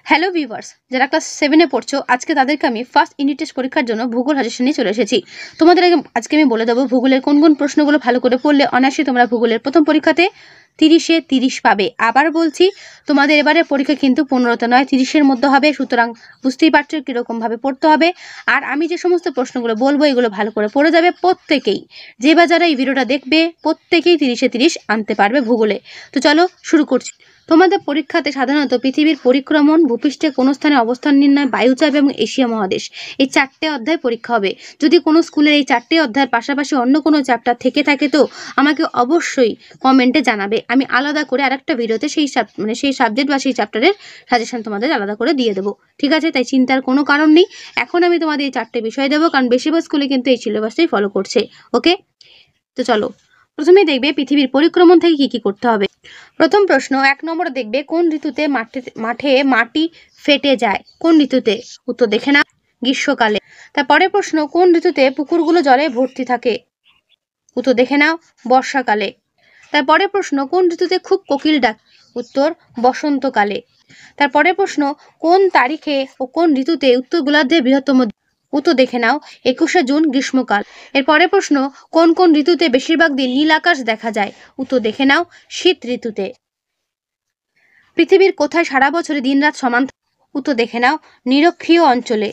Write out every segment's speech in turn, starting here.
Hello viewers, যারা class 7 এ পড়ছো আজকে তাদেরকে আমি ফার্স্ট ইউনিট টেস্ট পরীক্ষার জন্য ভূগোল সাজেশন নিয়ে চলে এসেছি। তোমাদের আজকে আমি বলে দেবো ভূগোলের কোন কোন প্রশ্নগুলো ভালো করে পড়লে অনায়াসে তোমরা ভূগোলের প্রথম পরীক্ষাতে 30-এ 30 পাবে। আবার বলছি, তোমাদের এবারে পরীক্ষা কিন্তু 15তে নয় 30-এর মধ্যে হবে, সুতরাং বুঝতেই পারছো কিরকম ভাবে পড়তে হবে। আর আমি যে সমস্ত প্রশ্নগুলো বলবো এগুলো ভালো করে পড়ে যাবে প্রত্যেকেই। যে বা যারা এই ভিডিওটা দেখবে প্রত্যেকেই 30-এ 30 আনতে পারবে ভূগোলে। তো চলো শুরু করছি। তোমাদের পরীক্ষাতে সাধারণত পৃথিবীর পরিক্রমণ, ভূপৃষ্ঠে কোন স্থানে অবস্থান নির্ণয়, বায়ুচাপ এবং এশিয়া মহাদেশ এই 4টে অধ্যায় পরীক্ষা হবে। যদি কোনো স্কুলের এই 4টে অধ্যায়ের পাশাপাশি অন্য কোনো চ্যাপ্টার থেকে থাকে তো আমাকে অবশ্যই কমেন্টে জানাবে। আমি আলাদা করে আরেকটা ভিডিওতে সেই সাবজেক্ট বা সেই চ্যাপ্টারের সাজেশন তোমাদের আলাদা করে দিয়ে দেবো, ঠিক আছে? তাই চিন্তার কোনো কারণ নেই। এখন আমি তোমাদের এই 4টে বিষয় দেবো, কারণ বেশিরভাগ স্কুলে কিন্তু এই সিলেবাসটাই ফলো করছে। ওকে, তো চলো প্রথমেই দেখবে পৃথিবীর পরিক্রমণ থেকে কি কি করতে হবে। প্রথম প্রশ্ন 1 নম্বরে দেখবে কোন ঋতুতে মাঠে মাটি ফেটে যায়? কোন ঋতুতে? উত্তর দেখে নাও, গ্রীষ্মকালে। তারপরে প্রশ্ন কোন ঋতুতে পুকুরগুলো জলে ভর্তি থাকে? উত্তর দেখে নাও, বর্ষাকালে। তারপরে প্রশ্ন কোন ঋতুতে খুব কোকিল ডাক? উত্তর বসন্তকালে। তারপরে প্রশ্ন কোন তারিখে ও কোন ঋতুতে উত্তর গোলার্ধের বৃহত্তম? উত্তর দেখে নাও, 21শে জুন, গ্রীষ্মকাল। এরপরে প্রশ্ন কোন কোন ঋতুতে বেশিরভাগ দিন নীল আকাশ দেখা যায়? উত্তর দেখে নাও, শীত ঋতুতে। পৃথিবীর কোথায় সারা বছরে দিন রাত সমান? উত্তর দেখে নাও, নিরক্ষীয় অঞ্চলে।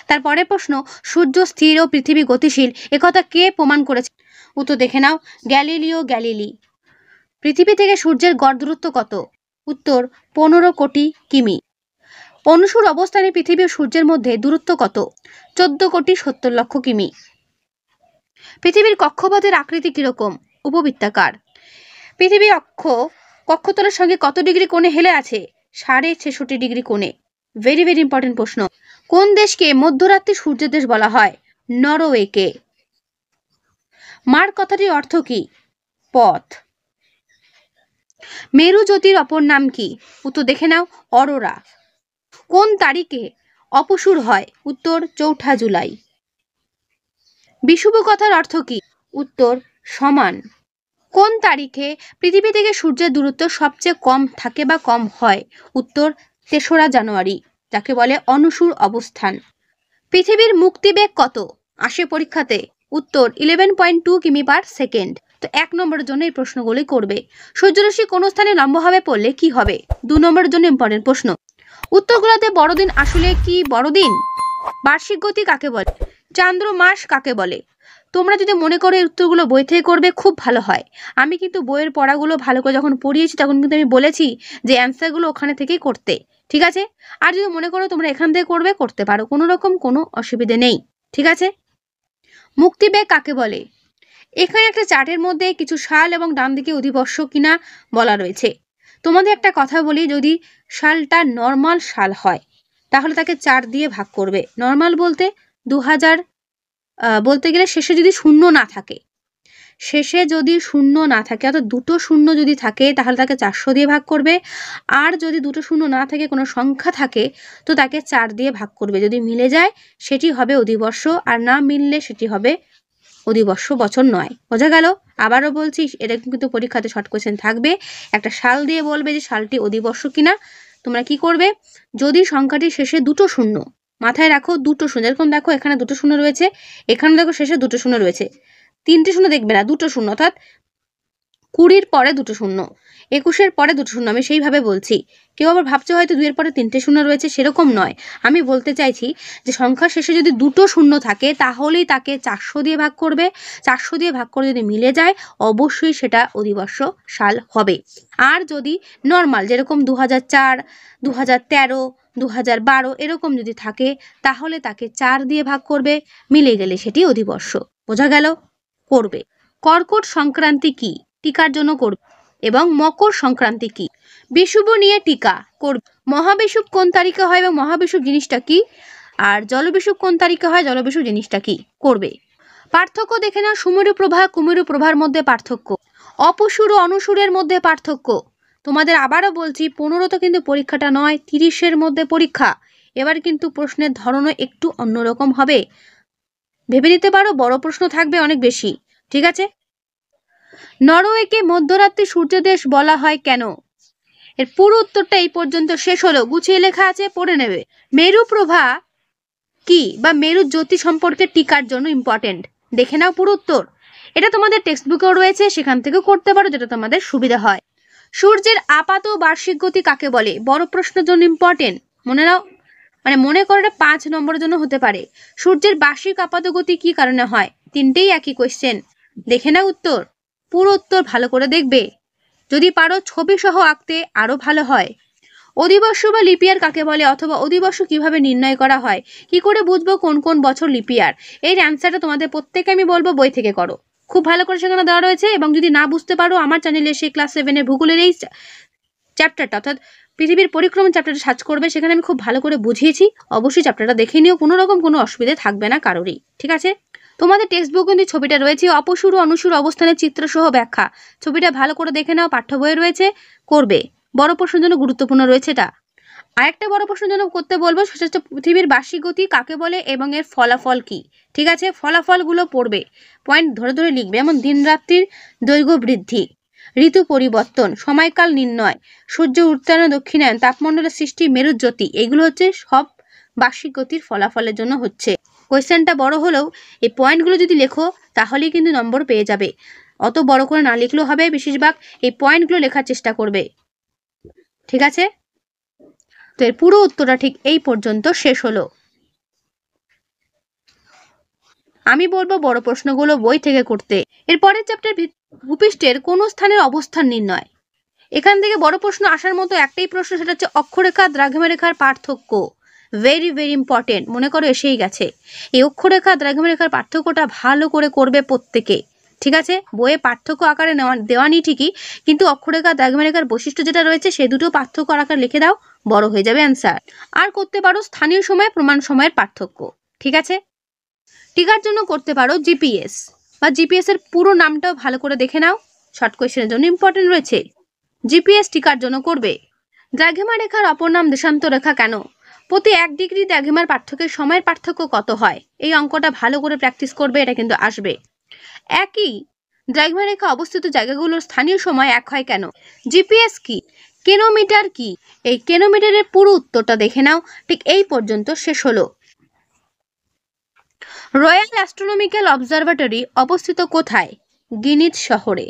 তারপরে প্রশ্ন সূর্য স্থির ও পৃথিবী গতিশীল একথা কে প্রমাণ করেছে? উত্তর দেখে নাও, গ্যালিলিও গ্যালিলি। পৃথিবী থেকে সূর্যের গড় দূরত্ব কত? উত্তর 15 কোটি কিমি। অনুসুর অবস্থানে পৃথিবী ও সূর্যের মধ্যে দূরত্ব কত? 14 কোটি 70 লক্ষ কিমি। পৃথিবীর কক্ষপথের আকৃতি কিরকম? উপবৃত্তাকার। পৃথিবীর কক্ষতলের সঙ্গে কত ডিগ্রি কোণে হেলে আছে? 66.5 ডিগ্রি কোণে। ভেরি ভেরি ইম্পর্টেন্ট প্রশ্ন। কোন দেশকে মধ্যরাত্রি সূর্যের দেশ বলা হয়? নরওয়েকে। মার কথাটির অর্থ কি? পথ। মেরু জ্যোতির অপর নাম কি? উত্তর দেখে নাও, অরোরা। কোন তারিখে অপসূর হয়? উত্তর 4 জুলাই। বিষুব কথার অর্থ কি? উত্তর সমান। কোন তারিখে পৃথিবী থেকে সূর্যের দূরত্ব সবচেয়ে কম থাকে বা কম হয়? উত্তর 3রা জানুয়ারি, যাকে বলে অনুসুর অবস্থান। পৃথিবীর মুক্তিবেগ কত আসে পরীক্ষাতে? উত্তর 11.2 কিমি পার সেকেন্ড। তো 1 নম্বরের জন্য এই প্রশ্নগুলি করবে। সূর্যরশ্মি কোন স্থানে লম্বভাবে পড়লে কি হবে? 2 নম্বরের জন্য ইম্পর্টেন্ট প্রশ্ন। উত্তর গোলার্ধে বড়দিন আসলে কি বড়দিন? বার্ষিক গতি কাকে বলে? চান্দ্র মাস কাকে বলে? তোমরা যদি মনে করো এই উত্তরগুলো বই থেকে করবে খুব ভালো হয়। আমি কিন্তু বইয়ের পড়াগুলো ভালো করে যখন পড়িয়েছি তখন কিন্তু আমি বলেছি যে অ্যান্সারগুলো ওখানে থেকেই করতে, ঠিক আছে? আর যদি মনে করো তোমরা এখান থেকে করবে, করতে পারো, কোনো রকম কোনো অসুবিধে নেই, ঠিক আছে? মুক্তিবেগ কাকে বলে? এখানে একটা চার্টের মধ্যে কিছু সাল এবং ডান দিকে অধিবর্ষ কিনা বলা রয়েছে। তোমাদের একটা কথা বলি, যদি সালটা নর্মাল সাল হয় তাহলে তাকে 4 দিয়ে ভাগ করবে। নর্মাল বলতে 2000 বলতে গেলে শেষে যদি শূন্য না থাকে, অর্থাৎ 2টো শূন্য যদি থাকে তাহলে তাকে 400 দিয়ে ভাগ করবে। আর যদি 2টো শূন্য না থাকে, কোনো সংখ্যা থাকে, তো তাকে 4 দিয়ে ভাগ করবে। যদি মিলে যায় সেটি হবে অধিবর্ষ, আর না মিললে সেটি হবে অধিবর্ষ, বছর নয়। বোঝা গেল? আবারও বলছি, এটা কিন্তু পরীক্ষাতে শর্ট কোয়েশ্চেন থাকবে। একটা সাল দিয়ে বলবে যে সালটি অধিবর্ষ কিনা। তোমরা কি করবে? যদি সংখ্যাটির শেষে 2টো শূন্য, মাথায় রাখো 2টো শূন্য, যেরকম দেখো এখানে 2টো শূন্য রয়েছে, এখানে দেখো শেষে 2টো শূন্য রয়েছে, 3টে শূন্য দেখবে না, 2টো শূন্য, অর্থাৎ 20-র পরে 2টো শূন্য, 21-এর পরে 2টো শূন্য। আমি সেইভাবে বলছি। কেউ আবার ভাবছে হয়তো 2-এর পরে 3টে শূন্য রয়েছে, সেরকম নয়। আমি বলতে চাইছি যে সংখ্যার শেষে যদি 2টো শূন্য থাকে তাহলেই তাকে 400 দিয়ে ভাগ করবে। 400 দিয়ে ভাগ করে যদি মিলে যায় অবশ্যই সেটা অধিবর্ষ সাল হবে। আর যদি নর্মাল যেরকম 2004, 2013, 2012 এরকম যদি থাকে তাহলে তাকে 4 দিয়ে ভাগ করবে, মিলে গেলে সেটি অধিবর্ষ। বোঝা গেল? করবে। কর্কট সংক্রান্তি কি? টিকার জন্য করবে। এবং মকর সংক্রান্তি কি? বিষুব নিয়ে টিকা করবে। মহাবিষুব কোন তারিখে হয় এবং মহাবিষুব জিনিসটা কি? আর জলবিষুব কোন তারিখে হয়, জলবিষুব জিনিসটা কি? করবে। পার্থক্য দেখে নাও, সুমেরু প্রভা কুমেরু প্রভার মধ্যে পার্থক্য, অপসূর ও অনুসূরের মধ্যে পার্থক্য। তোমাদের আবারও বলছি 15 কিন্তু পরীক্ষাটা নয়, 30-এর মধ্যে পরীক্ষা। এবার কিন্তু প্রশ্নের ধরনও একটু অন্যরকম হবে, ভেবে নিতে পারো। বড় প্রশ্ন থাকবে অনেক বেশি, ঠিক আছে? নরওয়েকে মধ্যরাত্রি সূর্যদেশ বলা হয় কেন? এর পুরো উত্তরটা এই পর্যন্ত শেষ হলো। গুছিয়ে লেখা আছে, পড়ে নেবে। মেরু প্রভা কি বা মেরু জ্যোতি সম্পর্কে টিকার জন্য ইম্পর্টেন্ট। দেখে নাও পুরো উত্তর। এটা তোমাদের টেক্সট বুকেও রয়েছে, সেখান থেকেও করতে পারো, যেটা তোমাদের সুবিধা হয়। সূর্যের আপাত বার্ষিক গতি কাকে বলে? বড় প্রশ্নের জন্য ইম্পর্টেন্ট, মনে নাও। মানে মনে করো 5 নম্বরের জন্য হতে পারে। সূর্যের বার্ষিক আপাত গতি কি কারণে হয়? তিনটেই একই কোয়েশ্চেন। দেখে নাও উত্তর, পুরো উত্তর ভালো করে দেখবে। যদি পারো ছবি সহ আঁকতে আরো ভালো হয়। অধিবর্ষ বা লিপিয়ার কাকে বলে, অথবা অধিবর্ষ কিভাবে নির্ণয় করা হয়? কি করে বুঝবো কোন কোন বছর লিপিয়ার? এর অ্যান্সারটা তোমাদের প্রত্যেকে আমি বলবো বই থেকে করো, খুব ভালো করে সেখানে দেওয়া রয়েছে। এবং যদি না বুঝতে পারো, আমার চ্যানেলে এসে ক্লাস 7 ভূগোলের এই চ্যাপ্টারটা অর্থাৎ পৃথিবীর পরিক্রমা চ্যাপ্টারটা সার্চ করবে, সেখানে আমি খুব ভালো করে বুঝিয়েছি। অবশ্যই চ্যাপ্টারটা দেখে নিও, কোনো রকম কোনো অসুবিধা থাকবে না কারোরই, ঠিক আছে? তোমাদের টেক্সট বুক কিন্তু ছবিটা রয়েছে, অপসুর ও অনুসুর অবস্থানের চিত্রসহ ব্যাখ্যা। ছবিটা ভালো করে দেখে নাও, পাঠ্য বইয়ে রয়েছে, করবে। বড় প্রশ্নের জন্য গুরুত্বপূর্ণ রয়েছে এটা। আরেকটা বড় প্রশ্নের জন্য করতে বলবো, সেটা হচ্ছে পৃথিবীর বার্ষিক গতি কাকে বলে এবং এর ফলাফল কি। ঠিক আছে, ফলাফলগুলো পড়বে, পয়েন্ট ধরে ধরে লিখবে। যেমন দিন রাত্রির দৈর্ঘ্য বৃদ্ধি, ঋতু পরিবর্তন, সময়কাল নির্ণয়, সূর্য উত্তরায়ণ দক্ষিণায়ন, তাপমণ্ডলের সৃষ্টি, মেরুজ্যোতি, এগুলো হচ্ছে সব বার্ষিক গতির ফলাফলের জন্য হচ্ছে। কোয়েশ্চেনটা বড় হলেও এই পয়েন্টগুলো যদি লেখো তাহলেই কিন্তু নম্বর পেয়ে যাবে। অত বড় করে না লিখলেও হবে, বেশিরভাগ এই পয়েন্টগুলো লেখার চেষ্টা করবে, ঠিক আছে? তো এর পুরো উত্তরটা ঠিক এই পর্যন্ত শেষ হলো। আমি বলবো বড় প্রশ্নগুলো বই থেকে করতে। এর পরের চ্যাপ্টার ভূপৃষ্ঠের কোন স্থানের অবস্থান নির্ণয়। এখান থেকে বড় প্রশ্ন আসার মতো একটাই প্রশ্ন, সেটা হচ্ছে অক্ষরেখা দ্রাঘিমারেখার পার্থক্য। ভেরি ভেরি ইম্পর্টেন্ট, মনে করো এসেই গেছে। এই অক্ষরেখা দ্রাঘিমারেখার পার্থক্যটা ভালো করে করবে প্রত্যেকে, ঠিক আছে? বইয়ে পার্থক্য আকারে দেওয়া নেই ঠিকই, কিন্তু অক্ষরেখা দ্রাঘিমারেখার বৈশিষ্ট্য যেটা রয়েছে সেই দুটো পার্থক্য আকারে লিখে দাও, বড় হয়ে যাবে অ্যান্সার। আর করতে পারো স্থানীয় সময় প্রমাণ সময়ের পার্থক্য, ঠিক আছে? টিকার জন্য করতে পারো জিপিএস বা জিপিএস এর পুরো নামটাও ভালো করে দেখে নাও, শর্ট কোয়েশ্চেনের জন্য ইম্পর্টেন্ট রয়েছে। জিপিএস টিকার জন্য করবে। দ্রাঘিমা রেখার অপর নাম দেশান্ত রেখা কেন? প্রতি 1 ডিগ্রি দ্রাঘিমার পার্থক্যের সময়ের পার্থক্য কত হয়? এই অঙ্কটা ভালো করে প্র্যাকটিস করবে, এটা কিন্তু আসবে। একই দ্রাঘিমা রেখা অবস্থিত জায়গাগুলোর স্থানীয় সময় এক হয় কেন? জিপিএস কি? কেনোমিটার কি? এই কেনোমিটারের পুরো উত্তরটা দেখে নাও, ঠিক এই পর্যন্ত শেষ হলো। রয়্যাল অ্যাস্ট্রোনমিক্যাল অবজারভেটরি অবস্থিত কোথায়? গ্রিনিচ শহরে।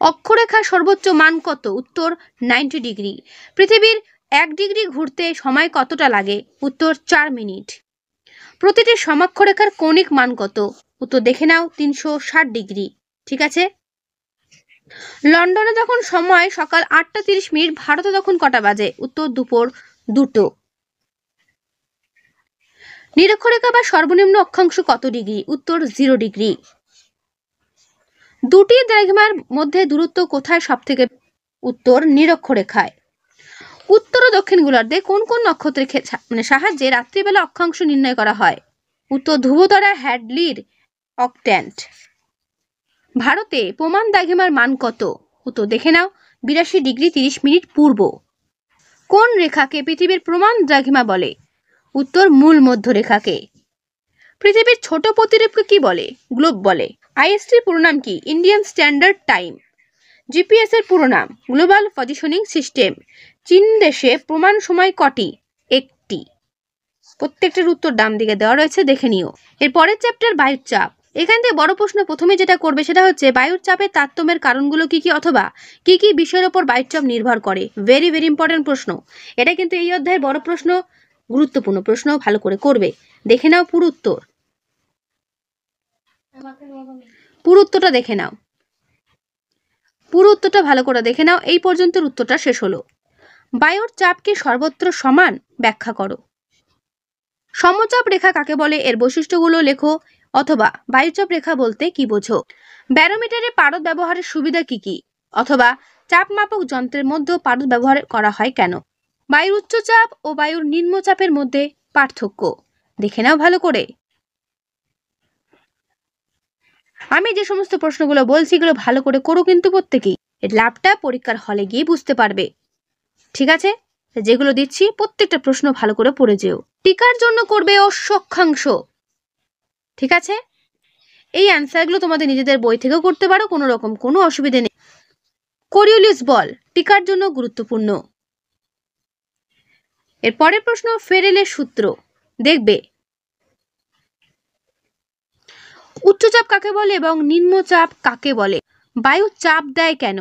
অক্ষরেখার সর্বোচ্চ মান কত? উত্তর 90 ডিগ্রি। পৃথিবীর 1 ডিগ্রি ঘুরতে সময় কতটা লাগে? উত্তর 4 মিনিট। প্রতিটি সমাক্ষরেখার কৌণিক মান কত? উত্তর দেখে নাও 360 ডিগ্রি, ঠিক আছে? লন্ডনে যখন সময় সকাল 8টা 30 মিনিট, ভারতে তখন কটা বাজে? উত্তর দুপুর 2টো। নিরক্ষরেখা বা সর্বনিম্ন অক্ষাংশ কত ডিগ্রি? উত্তর 0 ডিগ্রি। দুটি দ্রাঘিমার মধ্যে দূরত্ব কোথায় সবথেকে? উত্তর নিরক্ষরেখায়। উত্তর ও দক্ষিণ গোলার্ধে কোন কোন নক্ষত্রের সাহায্যে রাত্রিবেলা অক্ষাংশ নির্ণয় করা হয়? উত্তর ধ্রুবতারা হ্যাডলির অক্ট্যান্ট। ভারতে প্রমাণ দ্রাঘিমার মান কত? উত্তর দেখে নাও 82 ডিগ্রি 30 মিনিট পূর্ব। কোন রেখাকে পৃথিবীর প্রমাণ দ্রাঘিমা বলে? উত্তর মূল মধ্যরেখাকে। পৃথিবীর ছোট প্রতিরূপকে কি বলে? গ্লোব বলে। আইএসটির পুরো নাম কি? Indian standard time. জিপিএস এর পুরো নাম গ্লোবাল পজিশনিং সিস্টেম। চীন দেশে প্রমাণ সময় কটি? একটি। প্রত্যেকটার উত্তর ডান দিকে দেওয়া রয়েছে, দেখে নিও। এর পরের চ্যাপ্টার বায়ুর চাপ। এখান থেকে বড় প্রশ্ন প্রথমে যেটা করবে সেটা হচ্ছে বায়ুর চাপের তারতম্যের কারণগুলো কি কি, অথবা কি কি বিষয়ের উপর বায়ুর চাপ নির্ভর করে। ভেরি ভেরি ইম্পর্টেন্ট প্রশ্ন এটা, কিন্তু এই অধ্যায়ের বড় প্রশ্ন, গুরুত্বপূর্ণ প্রশ্ন, ভালো করে করবে। দেখে নাও পুরো উত্তর, পুরো উত্তরটা দেখে নাও, পুরো উত্তরটা ভালো করে দেখে নাও। এই পর্যন্ত উত্তরটা শেষ হলো। বায়ুর চাপ কি সর্বত্র সমান? ব্যাখ্যা করো। সমচাপ রেখা কাকে বলে? এর বৈশিষ্ট্যগুলো লেখো, অথবা বায়ুচাপ রেখা বলতে কি বোঝো? ব্যারোমিটারে পারদ ব্যবহারের সুবিধা কি কি, অথবা চাপ মাপক যন্ত্রের মধ্যে পারদ ব্যবহার করা হয় কেন? বায়ুর উচ্চচাপ ও বায়ুর নিম্নচাপের মধ্যে পার্থক্য দেখে নাও ভালো করে। আমি যে সমস্ত প্রশ্নগুলো বলছি এগুলো ভালো করে করো, কিন্তু প্রত্যেকেই এর লাভটা পরীক্ষার হলে গিয়ে বুঝতে পারবে, ঠিক আছে? যেগুলো দিচ্ছি প্রত্যেকটা প্রশ্ন ভালো করে পড়ে যেও। টিকার জন্য করবে অক্ষাংশ, ঠিক আছে? এই অ্যান্সারগুলো তোমাদের নিজেদের বই থেকেও করতে পারো, কোনো রকম কোনো অসুবিধা নেই। কোরিওলিস বল টিকার জন্য গুরুত্বপূর্ণ। এর পরের প্রশ্ন ফেরেলের সূত্র দেখবে। উচ্চচাপ কাকে বলে এবং নিম্নচাপ কাকে বলে? বায়ু চাপ দেয় কেন?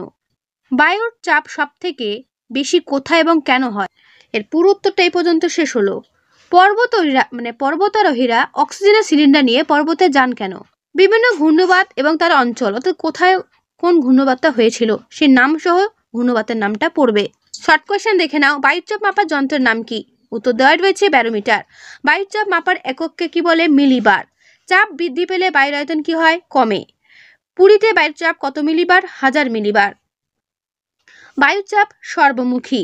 বায়ুর চাপ সব থেকে বেশি কোথায় এবং কেন হয়? এর পুরো উত্তরটা এই পর্যন্ত শেষ হলো। পর্বতারোহীরা অক্সিজেনের সিলিন্ডার নিয়ে পর্বতে যান কেন? বিভিন্ন ঘূর্ণিবাত এবং তার অঞ্চল অর্থাৎ কোথায় কোন ঘূর্ণিবাতটা হয়েছিল সেই নাম সহ ঘূর্ণিবাতের নামটা পড়বে। শর্ট কোয়েশ্চেন দেখে নাও। বায়ুচাপ মাপার যন্ত্রের নাম কি? উত্তর দেওয়া রয়েছে ব্যারোমিটার। বায়ুচাপ মাপার একককে কি বলে? মিলিবার। চাপ বৃদ্ধি পেলে বায়ুর আয়তন কি হয়? কমে। পুরীতে বায়ুর চাপ কত মিলিবার? 1000 মিলিবার। বায়ুচাপ সর্বমুখী।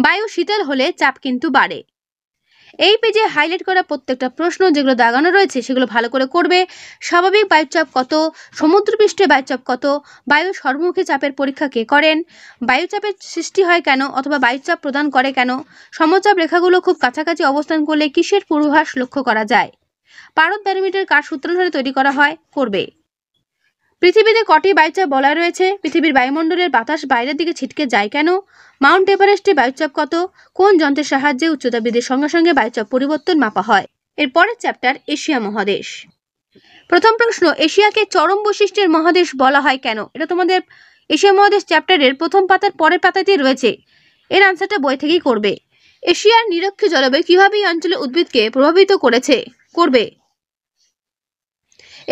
বায়ু শীতল হলে চাপ কিন্তু বাড়ে। এই পেজে হাইলাইট করা প্রত্যেকটা প্রশ্ন যেগুলো দাগানো রয়েছে সেগুলো ভালো করে করবে। স্বাভাবিক বায়ুচাপ কত? সমুদ্রপৃষ্ঠে বায়ুচাপ কত? বায়ু সর্বমুখী চাপের পরীক্ষা কে করেন? বায়ুচাপের সৃষ্টি হয় কেন অথবা বায়ুচাপ প্রদান করে কেন? সমচাপ রেখাগুলো খুব কাছাকাছি অবস্থান করলে কিসের পূর্বাভাস লক্ষ্য করা যায়? পারদ ব্যারোমিটার কার সূত্রানুসারে তৈরি করা হয়? করবে। পৃথিবীতে কটি বায়ুচাপ বলয় রয়েছে? পৃথিবীর বায়ুমণ্ডলের বাতাস বাইরের দিকে ছিটকে যায় কেন? মাউন্ট এভারেস্টে বায়ুচাপ কত? কোন যন্ত্রের সাহায্যে উচ্চতা বৃদ্ধির সঙ্গে সঙ্গে বায়ুচাপ পরিবর্তন মাপা হয়? এরপরের চ্যাপ্টার এশিয়া মহাদেশ। প্রথম প্রশ্ন, এশিয়াকে চরম বৈশিষ্ট্যের মহাদেশ বলা হয় কেন? এটা তোমাদের এশিয়া মহাদেশ চ্যাপ্টারের প্রথম পাতার পরের পাতাতেই রয়েছে। এর আনসারটা বই থেকেই করবে। এশিয়ার নিরক্ষীয় জলবায়ু কিভাবে এই অঞ্চলের উদ্ভিদকে প্রভাবিত করেছে? করবে।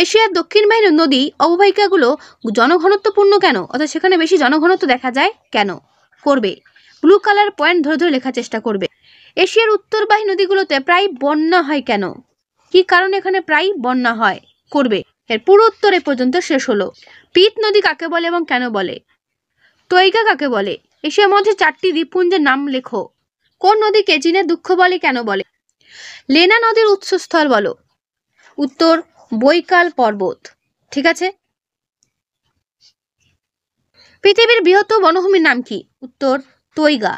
এশিয়ার দক্ষিণ বাহিনীর নদী অববাহিকাগুলো জনঘনত্বপূর্ণ কেন অর্থাৎ সেখানে বেশি জনঘনত্ব দেখা যায় কেন? করবে। ব্লু কালার পয়েন্ট ধরে ধরে লেখার চেষ্টা করবে। এশিয়ার উত্তরবাহী নদীগুলোতে প্রায় বন্যা হয় কেন? কি কারণে এখানে প্রায় বন্যা হয়? করবে। এর পুরো উত্তর এ পর্যন্ত শেষ হলো। পিত নদী কাকে বলে এবং কেন বলে? তৈগা কাকে বলে? এশিয়ার মধ্যে 4টি দ্বীপপুঞ্জের নাম লেখো। কোন নদীকে চীনের দুঃখ বলে কেন বলে? লেনা নদীর উৎসস্থল বলো। উত্তর বৈকাল পর্বত। ঠিক আছে। পৃথিবীর বৃহত্তম বনভূমির নাম কি? উত্তর তৈগা।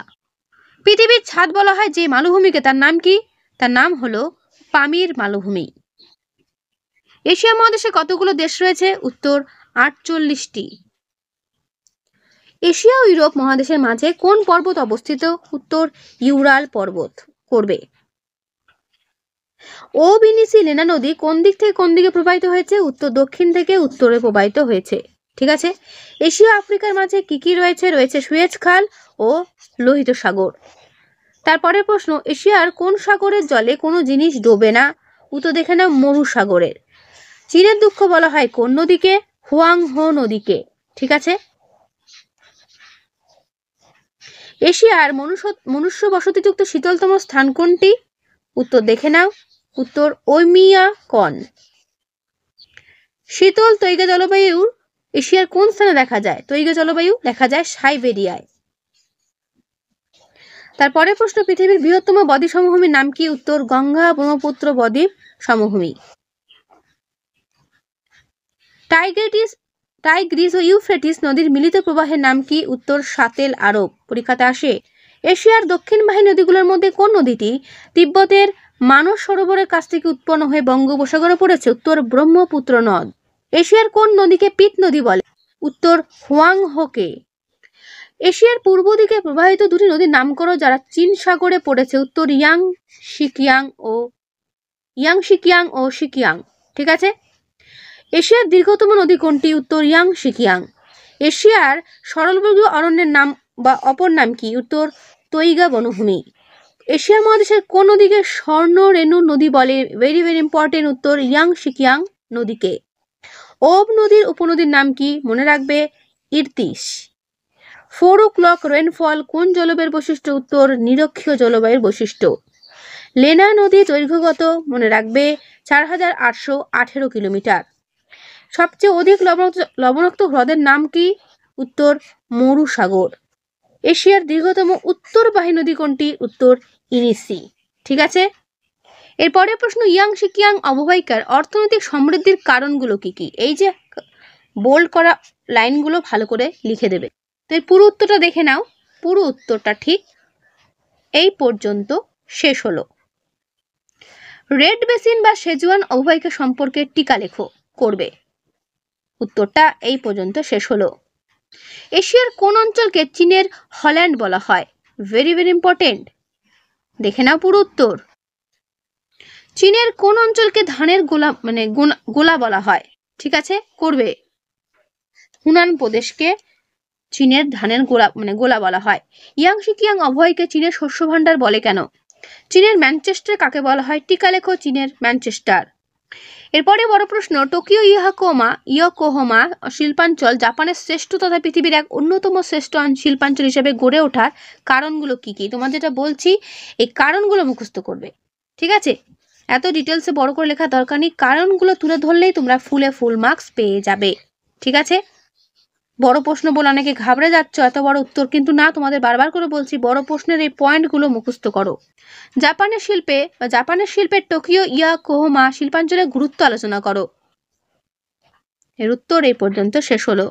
পৃথিবীর ছাদ বলা হয় যে মালভূমিকে, তার নাম কি? তার নাম হলো পামির মালভূমি। এশিয়া মহাদেশে কতগুলো দেশ রয়েছে? উত্তর 48টি। এশিয়া ও ইউরোপ মহাদেশের মাঝে কোন পর্বত অবস্থিত? উত্তর ইউরাল পর্বত। করবে। ও বিনিসি লেনা নদী কোন দিক থেকে কোন দিকে প্রবাহিত হয়েছে? উত্তর দক্ষিণ থেকে উত্তরে প্রবাহিত হয়েছে। ঠিক আছে। এশিয়া আফ্রিকার মাঝে কি কি রয়েছে? রয়েছে সুয়েজ খাল ও লোহিত সাগর। তারপরের প্রশ্ন, এশিয়ার কোন সাগরের জলে কোনো জিনিস ডোবে না? উত্তর দেখে নাও মরু সাগরের। চীনের দুঃখ বলা হয় কোন নদীকে? হুয়াংহো নদীকে। ঠিক আছে। এশিয়ার মনুষ্য বসতিযুক্ত শীতলতম স্থান কোনটি? উত্তর দেখে নাও। উত্তর ওমিয়াকন। শীতল তৈগা জলবায়ু এশিয়ার কোন স্থানে দেখা যায়? তৈগা জলবায়ু দেখা যায় সাইবেরিয়ায়। তারপরের প্রশ্ন, পৃথিবীর বৃহত্তম বদ্বীপ সমভূমির নাম কি? উত্তর গঙ্গা ব্রহ্মপুত্র বদ্বীপ সমভূমি। টাইগ্রিস ও ইউফ্রেটিস নদীর মিলিত প্রবাহের নাম কি? উত্তর সাতেল আরব। পরীক্ষাতে আসে। এশিয়ার দক্ষিণ বাহী নদীগুলোর মধ্যে কোন নদীটি তিব্বতের মানস সরোবরের কাছ থেকে উৎপন্ন হয়ে বঙ্গোপসাগরে পড়েছে? উত্তর ব্রহ্মপুত্র নদ। এশিয়ার কোন নদীকে পিত নদী বলে? উত্তর হুয়াংহোকে। এশিয়ার পূর্ব দিকে প্রবাহিত দুটি নদীর নাম করো যারা চীন সাগরে পড়েছে? উত্তর ইয়াংশিকিয়াং ও শিকিয়াং। ঠিক আছে। এশিয়ার দীর্ঘতম নদী কোনটি? উত্তর ইয়াংশিকিয়াং। এশিয়ার সরলবর্গীয় অরণ্যের নাম বা অপর নাম কি? উত্তর তৈগা বনভূমি। এশিয়া মহাদেশের কোন নদীকে স্বর্ণ রেণু নদী বলে? Very very important. উত্তর ইয়াংশিকিয়াং নদীকে। ওব নদীর উপনদীর নাম কি? মনে রাখবে ইরতিশ। 4 o'clock রেনফল কোন জলবায়ুর বৈশিষ্ট্য? উত্তর নিরক্ষীয় জলবায়ুর বৈশিষ্ট্য। লেনা নদী দৈর্ঘ্য কত? মনে রাখবে 4818 কিলোমিটার। সবচেয়ে অধিক লবণাক্ত হ্রদের নাম কি? উত্তর মরু সাগর। এশিয়ার দীর্ঘতম উত্তরবাহী নদী কোনটি? উত্তর ইনিসি। ঠিক আছে। এরপরে প্রশ্ন, ইয়াংশিকিয়াং অববাহিকার অর্থনৈতিক সমৃদ্ধির কারণগুলো কি কি? এই যে বোল্ড করা লাইনগুলো ভালো করে লিখে দেবে। তো এই পুরো উত্তরটা দেখে নাও। পুরো উত্তরটা ঠিক এই পর্যন্ত শেষ হলো। রেড বেসিন বা সেজুয়ান অববাহিকা সম্পর্কে টিকা লেখো। করবে। উত্তরটা এই পর্যন্ত শেষ হলো। এশিয়ার কোন অঞ্চলকে চীনের হল্যান্ড বলা হয়? ভেরি ভেরি ইম্পর্টেন্ট, দেখে নাও পুরো উত্তর। চীনের কোন অঞ্চলকে ধানের গোলা গোলা বলা হয়? ঠিক আছে, করবে। হুনান প্রদেশকে চীনের ধানের গোলা বলা হয়। ইয়াংশি কিয়াং অভয়কে চীনের শস্য ভাণ্ডার বলে কেন? চীনের ম্যানচেস্টার কাকে বলা হয়? টিকা লেখো, চীনের ম্যানচেস্টার। এরপরে বড় প্রশ্ন, টোকিও ইয়োকোহামা শিল্পাঞ্চল জাপানের শ্রেষ্ঠ তথা পৃথিবীর এক অন্যতম শ্রেষ্ঠ শিল্পাঞ্চল হিসেবে গড়ে ওঠার কারণগুলো কি কি? তোমার যেটা বলছি এই কারণগুলো মুখস্থ করবে, ঠিক আছে? এত ডিটেলসে বড় করে লেখা দরকার নেই, কারণগুলো তুলে ধরলেই তোমরা ফুল মার্কস পেয়ে যাবে, ঠিক আছে? বড় প্রশ্ন বলে অনেকে ঘাবড়ে যাচ্ছ এত বড় উত্তর, কিন্তু না, তোমাদের বারবার করে বলছি বড় প্রশ্নের এই পয়েন্টগুলো মুখস্থ করো। জাপানের শিল্পের টোকিও ইয়োকোহামা শিল্পাঞ্চলের গুরুত্ব আলোচনা করো। এর উত্তর এই পর্যন্ত শেষ হলো।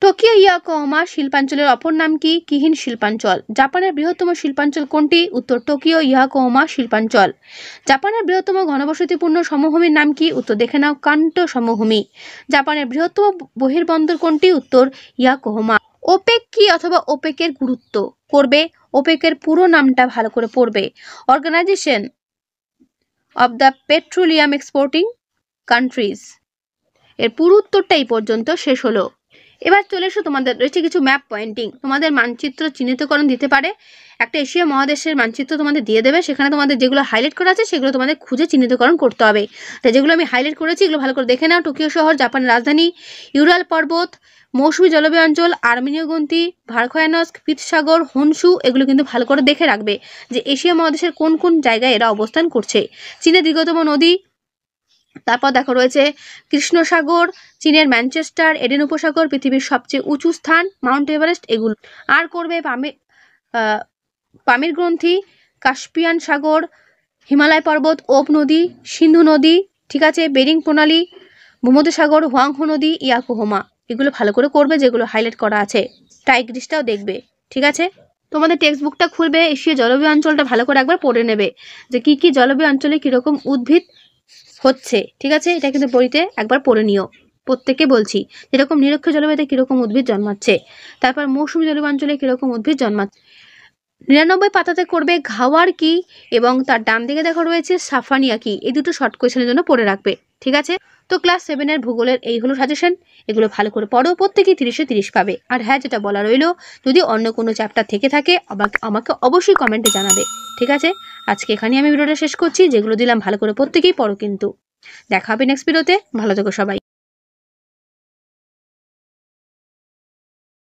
টোকিও ইয়োকোহামা শিল্পাঞ্চলের অপর নাম কি? কিহিন শিল্পাঞ্চল। জাপানের বৃহত্তম শিল্পাঞ্চল কোনটি? উত্তর টোকিও ইয়োকোহামা শিল্পাঞ্চল। জাপানের বৃহত্তম ঘনবসতিপূর্ণ সমভূমির নাম কি? উত্তর দেখে নাও, কান্টো সমভূমি। জাপানের বৃহত্তম বহির্বন্দর কোনটি? উত্তর ইয়োকোহামা। ওপেক কি অথবা ওপেকের গুরুত্ব? করবে, ওপেকের পুরো নামটা ভালো করে পড়বে, organisation of the petroleum exporting countries. এর পুরো উত্তরটা এই পর্যন্ত শেষ হলো। এবার চলে এসো, তোমাদের রয়েছে কিছু ম্যাপ পয়েন্টিং। তোমাদের মানচিত্র চিহ্নিতকরণ দিতে পারে, একটা এশিয়া মহাদেশের মানচিত্র তোমাদের দিয়ে দেবে, সেখানে তোমাদের যেগুলো হাইলাইট করা আছে সেগুলো তোমাদের খুঁজে চিহ্নিতকরণ করতে হবে। তো যেগুলো আমি হাইলাইট করেছি এগুলো ভালো করে দেখে নাও। টোকিও শহর, জাপানের রাজধানী, ইউরাল পর্বত, মৌসুমী জলবায়ু অঞ্চল, আর্মেনীয় গ্রন্থি, ভারখয়ানস্ক, পিতসাগর, হনসু, এগুলো কিন্তু ভালো করে দেখে রাখবে যে এশিয়া মহাদেশের কোন কোন জায়গায় এরা অবস্থান করছে। চীনের দীর্ঘতম নদী, তারপর দেখো রয়েছে কৃষ্ণ সাগর, চীনের ম্যানচেস্টার, এডেন উপসাগর, পৃথিবীর সবচেয়ে উঁচু স্থান মাউন্ট এভারেস্ট, এগুলো। আর করবে পামির গ্রন্থি, কাস্পিয়ান সাগর, হিমালয় পর্বত, ওব নদী, সিন্ধু নদী, ঠিক আছে, বেরিং প্রণালী, ভূমধ্যসাগর, হোয়াংহো নদী, ইয়োকোহামা, এগুলো ভালো করে করবে যেগুলো হাইলাইট করা আছে। টাইগ্রিসটাও দেখবে, ঠিক আছে? তোমাদের টেক্সট বুকটা খুলবে, এশিয়া জলবায়ু অঞ্চলটা ভালো করে একবার পড়ে নেবে যে কি কি জলবায়ু অঞ্চলে কিরকম উদ্ভিদ হচ্ছে, ঠিক আছে? এটা কিন্তু বইতে একবার পড়ে নিও, প্রত্যেককে বলছি। যেরকম নিরক্ষ জলবায়ুতে কিরকম উদ্ভিদ জন্মাচ্ছে, তারপর মৌসুমী জলবায়ু অঞ্চলে কিরকম উদ্ভিদ জন্মাচ্ছে। 99 পাতাতে করবে ঘাওয়ার কি, এবং তার ডান দিকে দেখো রয়েছে সাফানিয়া কি। এই দুটো শর্ট কোয়েশ্চেনের জন্য পড়ে রাখবে, ঠিক আছে? তো ক্লাস 7-এর ভূগোলের এই হলো সাজেশন, এগুলো ভালো করে পড়ো, প্রত্যেকেই 30-এ 30 পাবে। আর হ্যাঁ, যেটা বলা রইলো, যদি অন্য কোনো চ্যাপ্টার থেকে থাকে আমাকে অবশ্যই কমেন্টে জানাবে, ঠিক আছে? আজকে এখানেই আমি ভিডিওটা শেষ করছি, যেগুলো দিলাম ভালো করে প্রত্যেকেই পড়ো কিন্তু। দেখা হবে নেক্সট ভিডিওতে, ভালো থেকো সবাই।